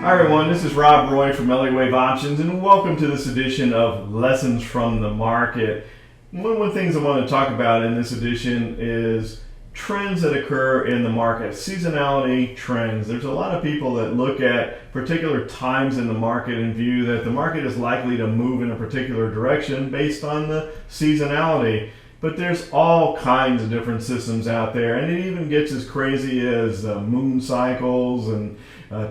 Hi everyone, this is Rob Roy from Elliott Options, and welcome to this edition of Lessons from the Market. One of the things I want to talk about in this edition is trends that occur in the market, seasonality trends. There's a lot of people that look at particular times in the market and view that the market is likely to move in a particular direction based on the seasonality. But there's all kinds of different systems out there, and it even gets as crazy as moon cycles and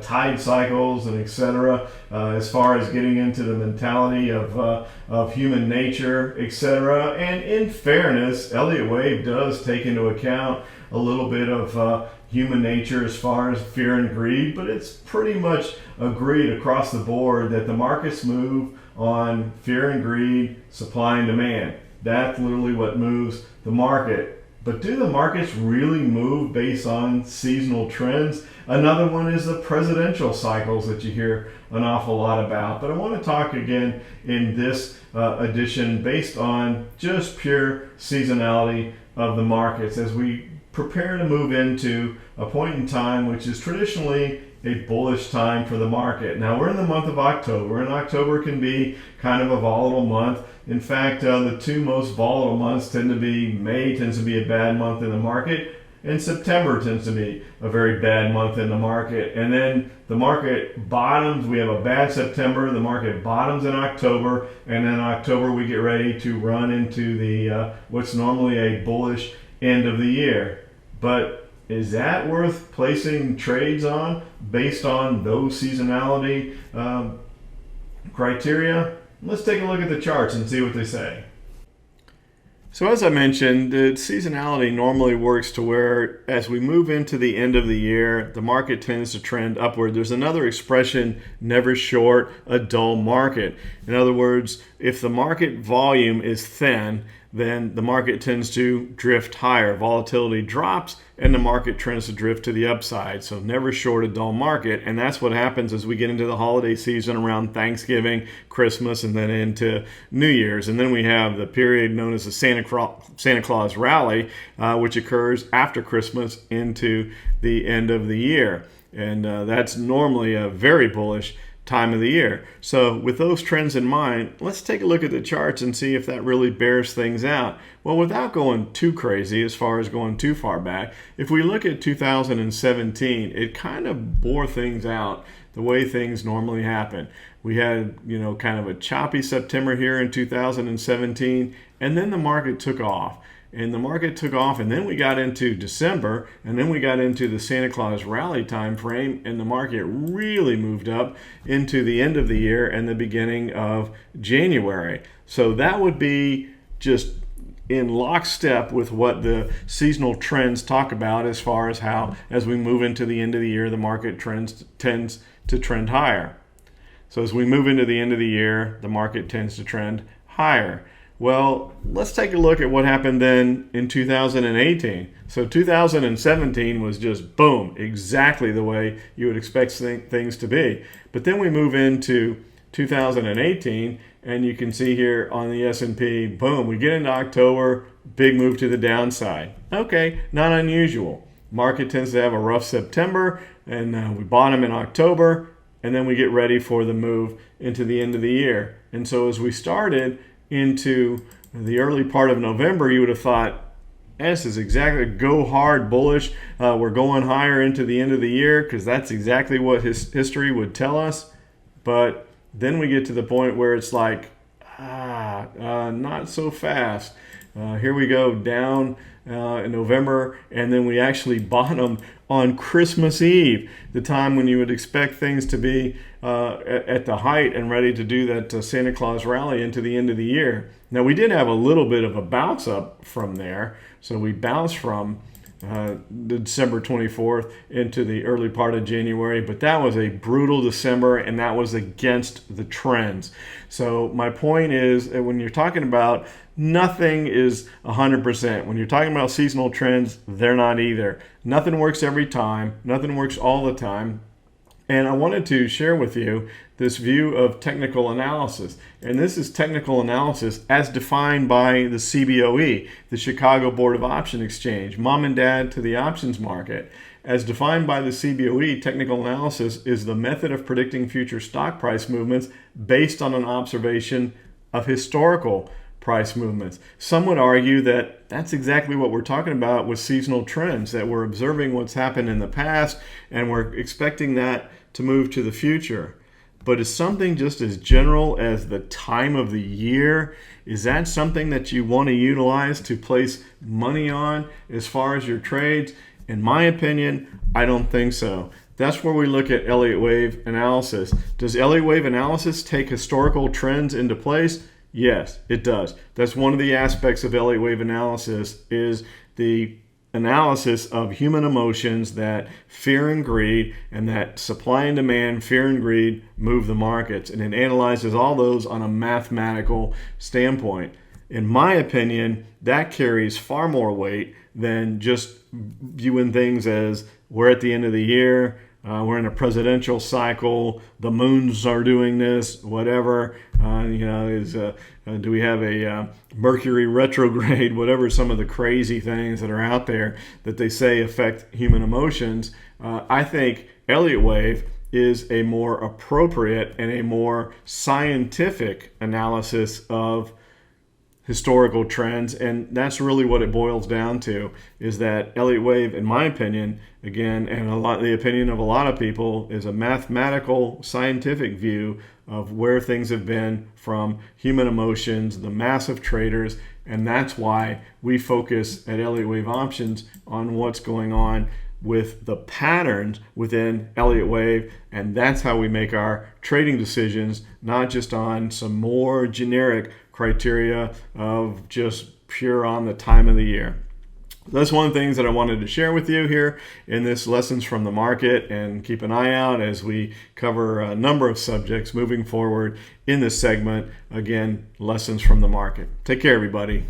tide cycles and etc. As far as getting into the mentality of human nature, etc. And in fairness, Elliott Wave does take into account a little bit of human nature as far as fear and greed, but it's pretty much agreed across the board that the markets move on fear and greed, supply and demand. That's literally what moves the market. But do the markets really move based on seasonal trends? Another one is the presidential cycles that you hear an awful lot about. But I want to talk again in this edition based on just pure seasonality of the markets as we prepare to move into a point in time which is traditionally a bullish time for the market. Now we're in the month of October, and October can be kind of a volatile month. In fact, the two most volatile months tend to be May tends to be a bad month in the market, and September tends to be a very bad month in the market. And then the market bottoms. We have a bad September. The market bottoms in October, and then in October we get ready to run into the what's normally a bullish end of the year. But is that worth placing trades on based on those seasonality criteria? Let's take a look at the charts and see what they say. So as I mentioned, the seasonality normally works to where as we move into the end of the year, the market tends to trend upward. There's another expression, never short a dull market. In other words, if the market volume is thin, then the market tends to drift higher. Volatility drops and the market tends to drift to the upside. So never short a dull market. And that's what happens as we get into the holiday season around Thanksgiving, Christmas, and then into New Year's. And then we have the period known as the Santa Claus rally, which occurs after Christmas into the end of the year. And that's normally a very bullish time of the year. So with those trends in mind, let's take a look at the charts and see if that really bears things out. Well, without going too crazy as far as going too far back, if we look at 2017, it kind of bore things out the way things normally happen. We had, kind of a choppy September here in 2017, and then the market took off. And the market took off, and then we got into December, and then we got into the Santa Claus rally time frame, and the market really moved up into the end of the year and the beginning of January. So that would be just in lockstep with what the seasonal trends talk about as far as how, as we move into the end of the year, the market tends to trend higher. So as we move into the end of the year, the market tends to trend higher. Well, let's take a look at what happened then in 2018. So 2017 was just boom, exactly the way you would expect things to be. But then we move into 2018, and you can see here on the S&P, boom, we get into October, big move to the downside. Okay, not unusual. Market tends to have a rough September, and we bottom in October, and then we get ready for the move into the end of the year. And so as we started into the early part of November, you would have thought, this is exactly go hard bullish. We're going higher into the end of the year because that's exactly what history would tell us. But then we get to the point where it's like, not so fast. Here we go down in November, and then we actually bottom on Christmas Eve, the time when you would expect things to be at the height and ready to do that Santa Claus rally into the end of the year. Now, we did have a little bit of a bounce up from there. So we bounced from the December 24th into the early part of January, but that was a brutal December, and that was against the trends. So my point is that when you're talking about nothing is 100%. When you're talking about seasonal trends, they're not either. Nothing works every time. Nothing works all the time. And I wanted to share with you this view of technical analysis. And this is technical analysis as defined by the CBOE, the Chicago Board of Option Exchange, mom and dad to the options market. As defined by the CBOE, technical analysis is the method of predicting future stock price movements based on an observation of historical price movements. Some would argue that that's exactly what we're talking about with seasonal trends, that we're observing what's happened in the past and we're expecting that to move to the future. But is something just as general as the time of the year, is that something that you want to utilize to place money on as far as your trades? In my opinion, I don't think so. That's where we look at Elliott wave analysis. Does Elliott wave analysis take historical trends into place? Yes, it does. That's one of the aspects of Elliott wave analysis, is the analysis of human emotions, that fear and greed, and that supply and demand, fear and greed move the markets. And it analyzes all those on a mathematical standpoint. In my opinion, that carries far more weight than just viewing things as we're at the end of the year, we're in a presidential cycle, the moons are doing this, whatever. Do we have a Mercury retrograde, whatever, some of the crazy things that are out there that they say affect human emotions. I think Elliott wave is a more appropriate and a more scientific analysis of historical trends, and that's really what it boils down to, is that Elliott wave, in my opinion, again, and the opinion of a lot of people, is a mathematical, scientific view of where things have been from human emotions, the massive traders, and that's why we focus at Elliott wave options on what's going on with the patterns within Elliott wave, and that's how we make our trading decisions, not just on some more generic criteria of just pure on the time of the year. That's one of the things that I wanted to share with you here in this Lessons from the Market, and keep an eye out as we cover a number of subjects moving forward in this segment. Again, Lessons from the Market. Take care, everybody.